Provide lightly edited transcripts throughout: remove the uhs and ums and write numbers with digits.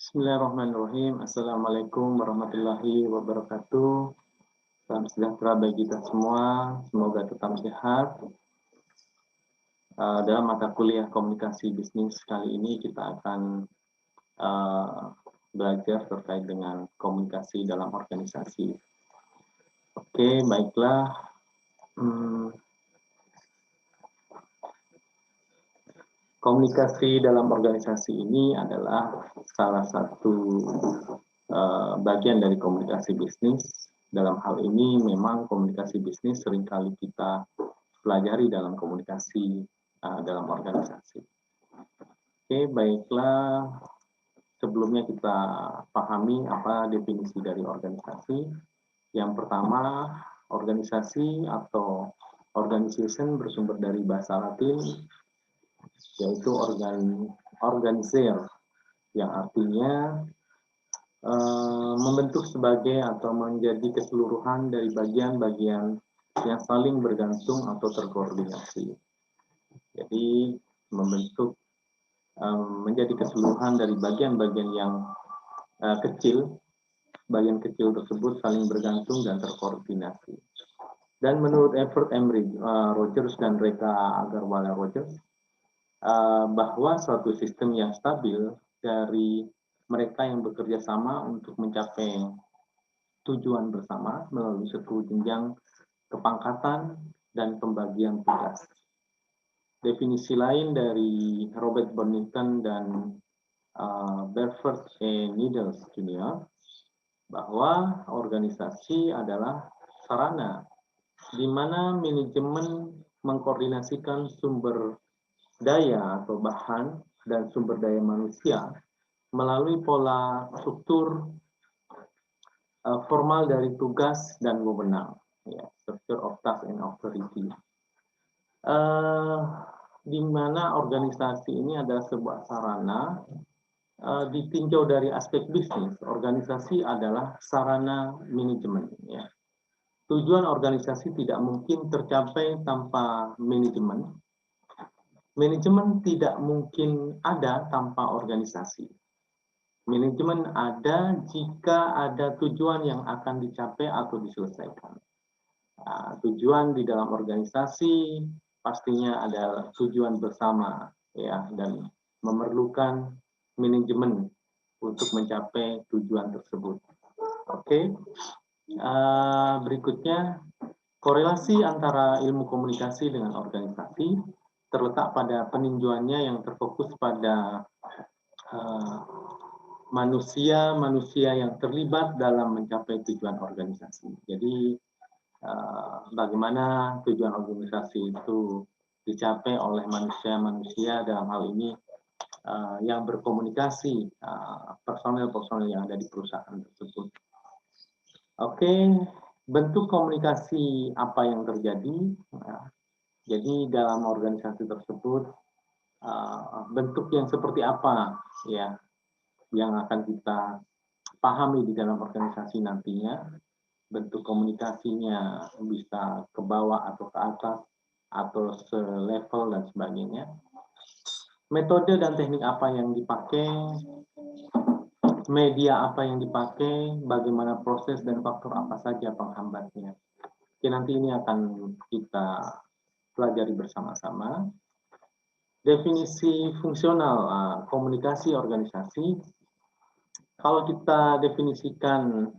Bismillahirrahmanirrahim. Assalamualaikum warahmatullahi wabarakatuh. Salam sejahtera bagi kita semua. Semoga tetap sehat. Dalam mata kuliah komunikasi bisnis kali ini kita akan belajar terkait dengan komunikasi dalam organisasi. Oke, baiklah. Komunikasi dalam organisasi ini adalah salah satu bagian dari komunikasi bisnis. Dalam hal ini memang komunikasi bisnis seringkali kita pelajari dalam komunikasi dalam organisasi. Oke, baiklah. Sebelumnya kita pahami apa definisi dari organisasi. Yang pertama, organisasi atau organization bersumber dari bahasa Latin, yaitu organizer, yang artinya membentuk sebagai atau menjadi keseluruhan dari bagian-bagian yang saling bergantung atau terkoordinasi. Jadi membentuk menjadi keseluruhan dari bagian-bagian yang kecil. Bagian kecil tersebut saling bergantung dan terkoordinasi. Dan menurut Everett M. Rogers dan Rekha Agarwala Rogers, bahwa suatu sistem yang stabil dari mereka yang bekerja sama untuk mencapai tujuan bersama melalui suatu jenjang kepangkatan dan pembagian tugas. Definisi lain dari Robert Burlington dan Belford E. Needles Jr. bahwa organisasi adalah sarana di mana manajemen mengkoordinasikan sumber daya atau bahan dan sumber daya manusia melalui pola struktur formal dari tugas dan wewenang, ya, structure of task and authority. Di mana organisasi ini adalah sebuah sarana ditinjau dari aspek bisnis. Organisasi adalah sarana manajemen. Ya. Tujuan organisasi tidak mungkin tercapai tanpa manajemen. Manajemen tidak mungkin ada tanpa organisasi. Manajemen ada jika ada tujuan yang akan dicapai atau diselesaikan. Tujuan di dalam organisasi pastinya adalah tujuan bersama, ya, dan memerlukan manajemen untuk mencapai tujuan tersebut. Oke, berikutnya korelasi antara ilmu komunikasi dengan organisasi terletak pada peninjauannya yang terfokus pada manusia-manusia yang terlibat dalam mencapai tujuan organisasi. Jadi bagaimana tujuan organisasi itu dicapai oleh manusia-manusia dalam hal ini yang berkomunikasi, personel-personel yang ada di perusahaan tersebut. Oke, bentuk komunikasi apa yang terjadi? Jadi dalam organisasi tersebut bentuk yang seperti apa ya yang akan kita pahami di dalam organisasi nantinya. Bentuk komunikasinya bisa ke bawah atau ke atas atau selevel dan sebagainya. Metode dan teknik apa yang dipakai, media apa yang dipakai, bagaimana proses dan faktor apa saja penghambatnya. Oke, nanti ini akan kita pelajari bersama-sama. Definisi fungsional komunikasi organisasi. Kalau kita definisikan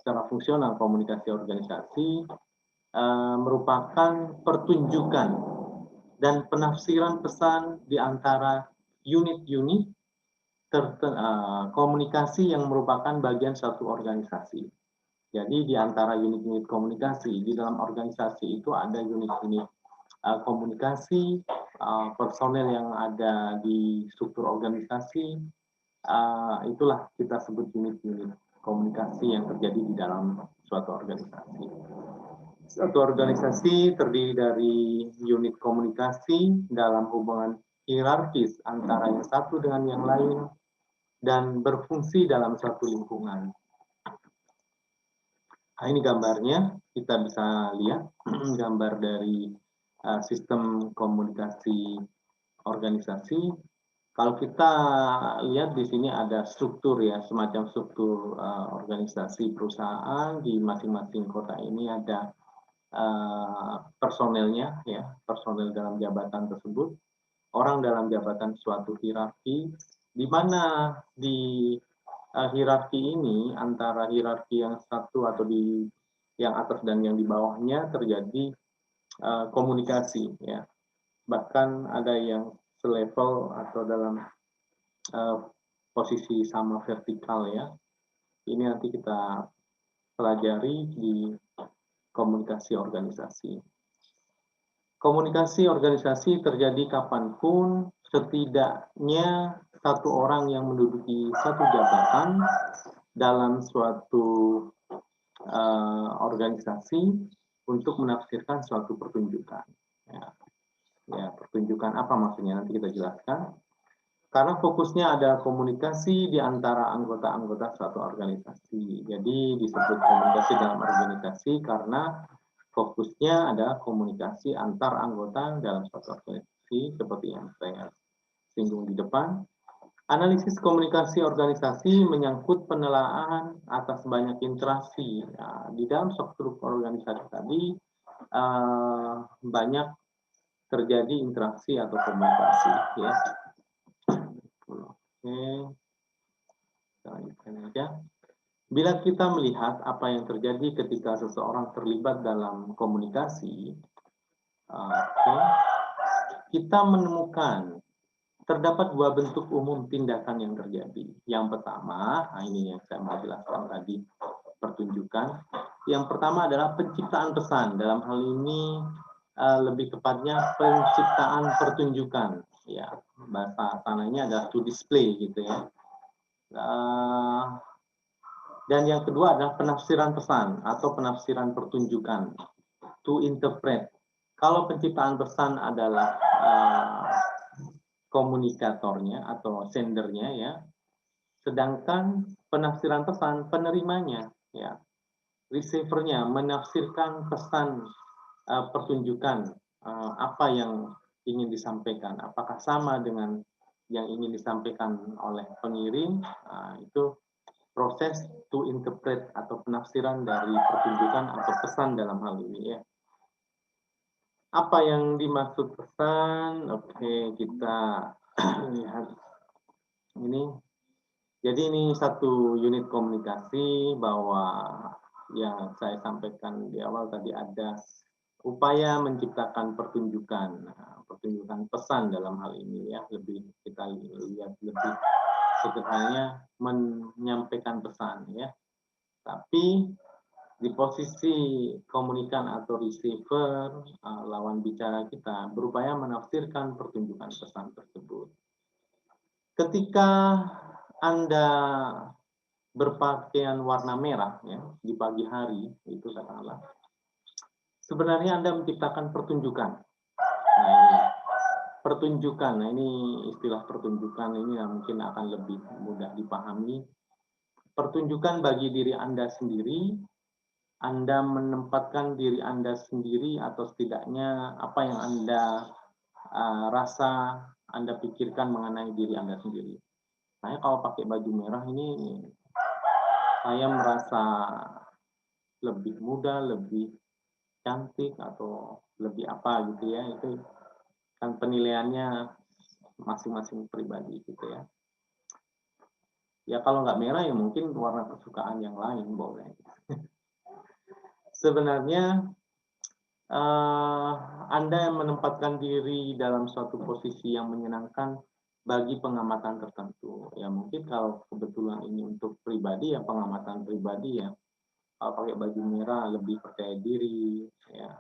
secara fungsional komunikasi organisasi merupakan pertunjukan dan penafsiran pesan di antara unit-unit komunikasi yang merupakan bagian satu organisasi. Jadi di antara unit-unit komunikasi di dalam organisasi itu ada unit-unit komunikasi, personel yang ada di struktur organisasi, itulah kita sebut unit-unit komunikasi yang terjadi di dalam suatu organisasi. Suatu organisasi terdiri dari unit komunikasi dalam hubungan hierarkis antara yang satu dengan yang lain dan berfungsi dalam suatu lingkungan. Nah, ini gambarnya, kita bisa lihat gambar dari sistem komunikasi organisasi. Kalau kita lihat di sini ada struktur ya, semacam struktur organisasi perusahaan di masing-masing kota ini ada personelnya ya, personel dalam jabatan tersebut, orang dalam jabatan suatu hierarki, di mana di hierarki ini antara hierarki yang satu atau di yang atas dan yang di bawahnya terjadi komunikasi ya. Bahkan ada yang selevel atau dalam posisi sama vertikal ya. Ini nanti kita pelajari di komunikasi organisasi. Komunikasi organisasi terjadi kapanpun, setidaknya satu orang yang menduduki satu jabatan dalam suatu organisasi untuk menafsirkan suatu pertunjukan. Ya, pertunjukan apa maksudnya nanti kita jelaskan. Karena fokusnya ada komunikasi di antara anggota-anggota suatu organisasi. Jadi disebut komunikasi dalam organisasi karena fokusnya ada komunikasi antar anggota dalam suatu organisasi seperti yang saya singgung di depan. Analisis komunikasi organisasi menyangkut penelaahan atas banyak interaksi. Nah, di dalam struktur organisasi tadi banyak terjadi interaksi atau komunikasi ya. Oke, kita lanjutkan aja. Bila kita melihat apa yang terjadi ketika seseorang terlibat dalam komunikasi, kita menemukan terdapat dua bentuk umum tindakan yang terjadi. Yang pertama, nah ini yang saya mau jelaskan tadi, pertunjukan. Yang pertama adalah penciptaan pesan. Dalam hal ini lebih tepatnya penciptaan pertunjukan. Ya, bahasa sananya adalah to display gitu ya. Dan yang kedua adalah penafsiran pesan atau penafsiran pertunjukan, to interpret. Kalau penciptaan pesan adalah komunikatornya atau sendernya ya, sedangkan penafsiran pesan penerimanya ya, receivernya menafsirkan pesan pertunjukan apa yang ingin disampaikan, apakah sama dengan yang ingin disampaikan oleh pengiring, itu proses to interpret atau penafsiran dari pertunjukan atau pesan dalam hal ini ya. Apa yang dimaksud pesan? Oke, kita lihat ini. Jadi ini satu unit komunikasi bahwa yang saya sampaikan di awal tadi ada upaya menciptakan pertunjukan, pertunjukan pesan dalam hal ini ya, lebih kita lihat lebih sederhananya menyampaikan pesan ya. Tapi di posisi komunikan atau receiver, lawan bicara kita berupaya menafsirkan pertunjukan pesan tersebut. Ketika Anda berpakaian warna merah ya di pagi hari, itu katakanlah, sebenarnya Anda menciptakan pertunjukan. Nah ini pertunjukan, nah ini istilah pertunjukan ini mungkin akan lebih mudah dipahami. Pertunjukan bagi diri Anda sendiri, Anda menempatkan diri Anda sendiri atau setidaknya apa yang Anda rasa, Anda pikirkan mengenai diri Anda sendiri. Saya kalau pakai baju merah ini, saya merasa lebih muda, lebih cantik, atau lebih apa gitu ya. Itu kan penilaiannya masing-masing pribadi gitu ya. Ya kalau nggak merah ya mungkin warna kesukaan yang lain boleh. Sebenarnya Anda yang menempatkan diri dalam suatu posisi yang menyenangkan bagi pengamatan tertentu. Ya mungkin kalau kebetulan ini untuk pribadi ya pengamatan pribadi ya. Kalau pakai baju merah lebih percaya diri ya.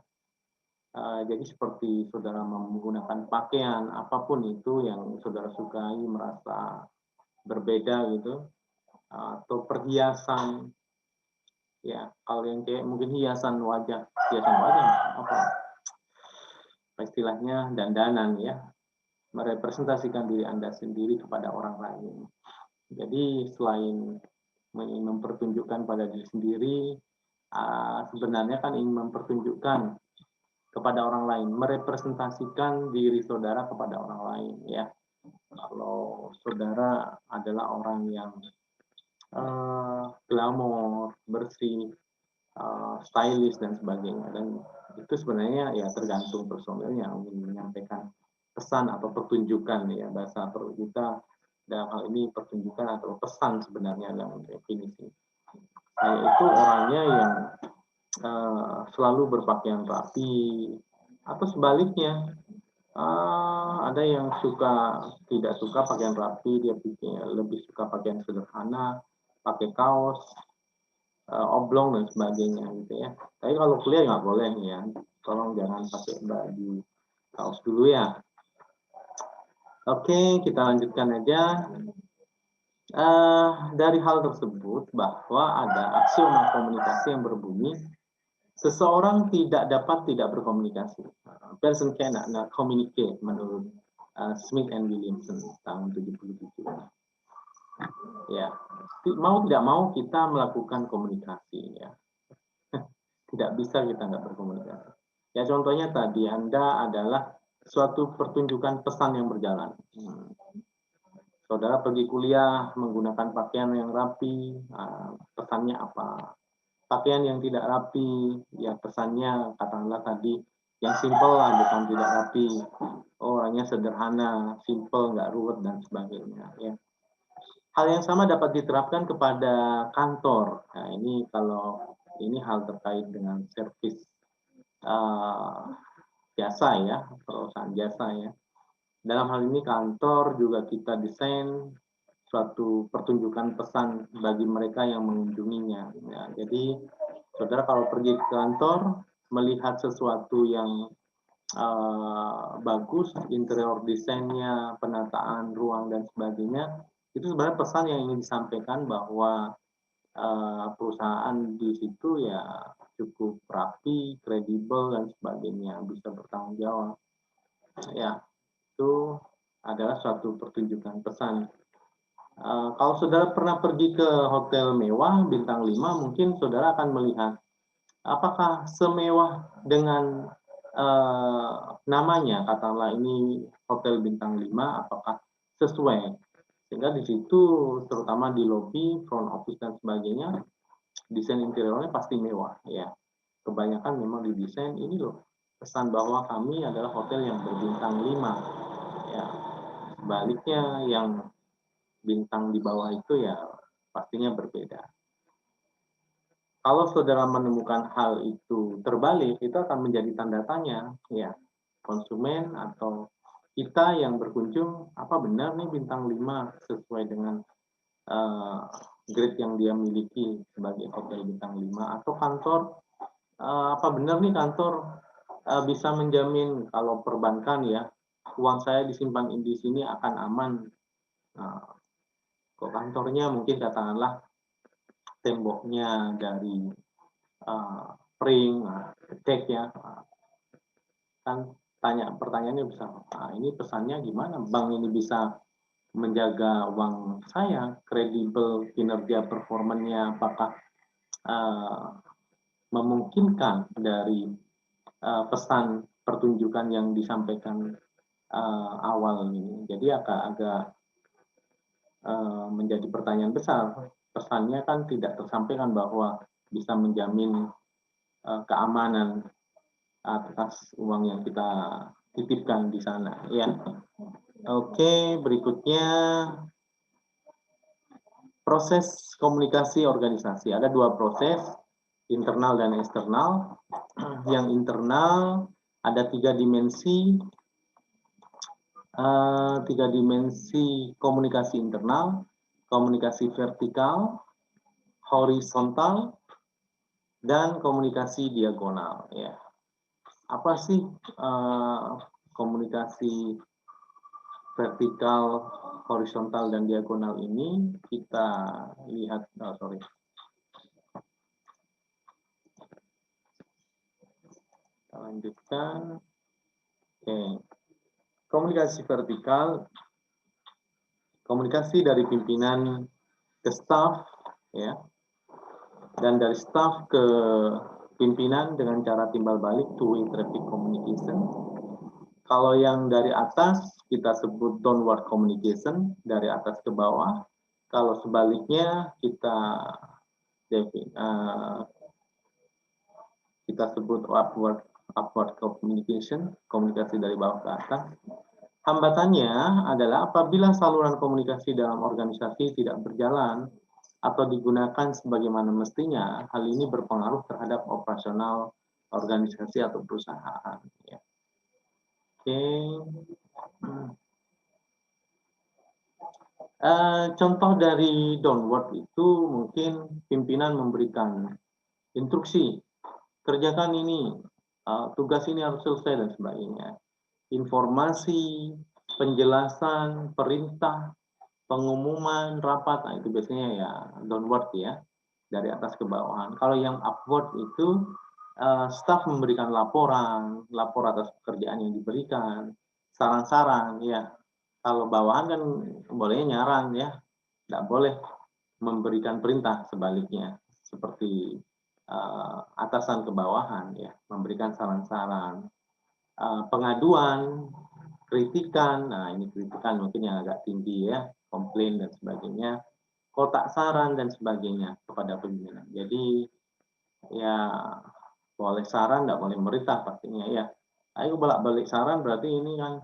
Jadi seperti saudara menggunakan pakaian apapun itu yang saudara sukai, merasa berbeda gitu, atau perhiasan ya, kalau yang kayak mungkin hiasan wajah apa istilahnya dandanan ya, merepresentasikan diri Anda sendiri kepada orang lain. Jadi selain mempertunjukkan pada diri sendiri, sebenarnya kan ingin mempertunjukkan kepada orang lain, merepresentasikan diri saudara kepada orang lain ya. Kalau saudara adalah orang yang glamor, bersih, stylish dan sebagainya, dan itu sebenarnya ya tergantung personilnya ingin menyampaikan pesan atau pertunjukan ya, bahasa kita dalam hal ini pertunjukan atau pesan sebenarnya dalam definisi. Saya itu orangnya yang selalu berpakaian rapi, atau sebaliknya ada yang tidak suka pakaian rapi, dia lebih suka pakaian sederhana, pakai kaos, oblong dan sebagainya gitu ya. Tapi kalau kuliah nggak boleh ya, tolong jangan pakai baju kaos dulu ya. Oke, kita lanjutkan aja. Dari hal tersebut bahwa ada aksioma komunikasi yang berbunyi seseorang tidak berkomunikasi. Person cannot communicate menurut Smith and Williamson tahun 77. Ya, mau tidak mau kita melakukan komunikasi ya. Tidak bisa kita nggak berkomunikasi. Ya contohnya tadi Anda adalah suatu pertunjukan pesan yang berjalan. Saudara pergi kuliah menggunakan pakaian yang rapi, pesannya apa? Pakaian yang tidak rapi, ya pesannya katakanlah tadi yang simple lah, bukan tidak rapi. Orangnya sederhana, simple, nggak ruwet dan sebagainya. Ya. Hal yang sama dapat diterapkan kepada kantor. Nah, ini kalau ini hal terkait dengan servis jasa ya, perusahaan jasa ya. Dalam hal ini kantor juga kita desain suatu pertunjukan pesan bagi mereka yang mengunjunginya. Ya, jadi saudara kalau pergi ke kantor melihat sesuatu yang bagus, interior desainnya, penataan ruang dan sebagainya, itu sebenarnya pesan yang ingin disampaikan bahwa perusahaan di situ ya cukup rapi, kredibel dan sebagainya, bisa bertanggung jawab. Ya, itu adalah suatu pertunjukan pesan. Kalau saudara pernah pergi ke hotel mewah bintang 5, mungkin saudara akan melihat apakah semewah dengan namanya, katakanlah ini hotel bintang 5, apakah sesuai. Sehingga di situ terutama di lobi, front office dan sebagainya, desain interiornya pasti mewah ya. Kebanyakan memang didesain ini loh, pesan bahwa kami adalah hotel yang berbintang 5 ya. Sebaliknya yang bintang di bawah itu ya pastinya berbeda. Kalau saudara menemukan hal itu terbalik, itu akan menjadi tanda tanya ya. Konsumen atau kita yang berkunjung, apa benar nih bintang 5 sesuai dengan grade yang dia miliki sebagai hotel bintang 5, atau kantor apa benar nih kantor bisa menjamin kalau perbankan ya, uang saya disimpan di sini akan aman. Kok kantornya mungkin katakanlah temboknya dari spring, cek ya, kan pertanyaannya bisa, ini pesannya gimana? Bank ini bisa menjaga uang saya, kredibel kinerja performanya, apakah memungkinkan dari pesan pertunjukan yang disampaikan awal ini. Jadi agak menjadi pertanyaan besar. Pesannya kan tidak tersampaikan bahwa bisa menjamin keamanan atas uang yang kita titipkan di sana. Ya, oke. Berikutnya proses komunikasi organisasi. Ada dua proses, internal dan eksternal. Yang internal ada tiga dimensi komunikasi internal, komunikasi vertikal, horizontal, dan komunikasi diagonal. Ya, apa sih komunikasi vertikal, horizontal, dan diagonal ini? Kita lihat, kita lanjutkan. Oke. Komunikasi vertikal, komunikasi dari pimpinan ke staff, ya, dan dari staff ke pimpinan dengan cara timbal balik, two-way traffic communication. Kalau yang dari atas kita sebut downward communication, dari atas ke bawah. Kalau sebaliknya kita sebut upward communication, komunikasi dari bawah ke atas. Hambatannya adalah apabila saluran komunikasi dalam organisasi tidak berjalan atau digunakan sebagaimana mestinya, hal ini berpengaruh terhadap operasional organisasi atau perusahaan. Ya. Oke. Contoh dari downward itu mungkin pimpinan memberikan instruksi, kerjakan ini, tugas ini harus selesai dan sebagainya. Informasi, penjelasan, perintah, pengumuman, rapat, nah itu biasanya ya downward ya, dari atas ke bawahan. Kalau yang upward itu staf memberikan lapor atas pekerjaan yang diberikan, saran-saran ya. Kalau bawahan kan bolehnya nyarang ya, tidak boleh memberikan perintah, sebaliknya seperti atasan ke bawahan ya, memberikan saran-saran, pengaduan, kritikan. Nah ini kritikan mungkin yang agak tinggi ya, komplain dan sebagainya, kotak saran dan sebagainya kepada pimpinan. Jadi ya boleh saran, tidak boleh merintah pastinya ya. Ayo bolak-balik saran berarti ini kan.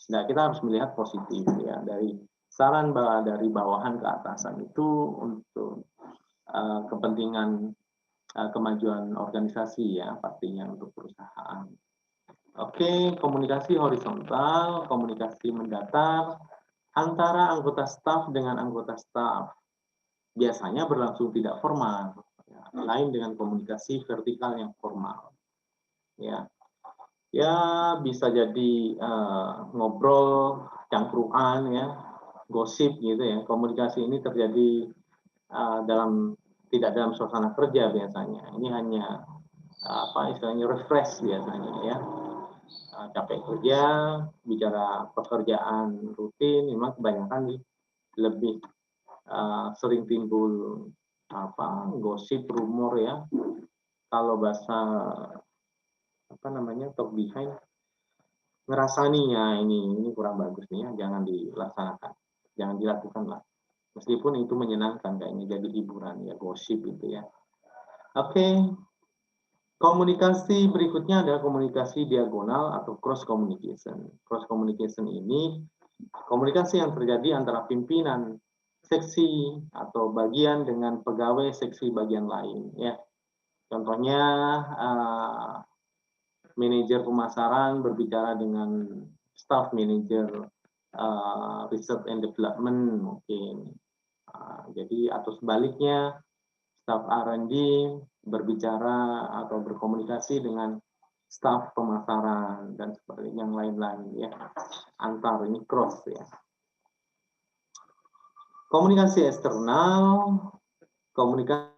Nah kita harus melihat positif ya, dari saran dari bawahan ke atasan itu untuk kepentingan kemajuan organisasi ya, pastinya untuk perusahaan. Oke, komunikasi horizontal, komunikasi mendatar antara anggota staf dengan anggota staf biasanya berlangsung tidak formal, ya, lain dengan komunikasi vertikal yang formal. Ya, bisa jadi ngobrol, cangkruan ya, gosip gitu ya. Komunikasi ini terjadi tidak dalam suasana kerja biasanya. Ini hanya istilahnya refresh biasanya ya. Capek kerja, bicara pekerjaan rutin, memang kebanyakan lebih sering timbul gosip, rumor ya. Kalau bahasa talk behind, ngerasani ya ini kurang bagus nih ya, jangan dilaksanakan, jangan dilakukan lah. Meskipun itu menyenangkan kayaknya, jadi hiburan ya, gosip itu ya. Oke. Komunikasi berikutnya adalah komunikasi diagonal atau cross communication. Cross communication ini komunikasi yang terjadi antara pimpinan seksi atau bagian dengan pegawai seksi bagian lain ya. Contohnya manajer pemasaran berbicara dengan staff manager research and development mungkin. Jadi atau sebaliknya, staff R&D berbicara atau berkomunikasi dengan staf pemasaran dan seperti yang lain-lain ya, antar ini cross ya. Komunikasi eksternal, komunikasi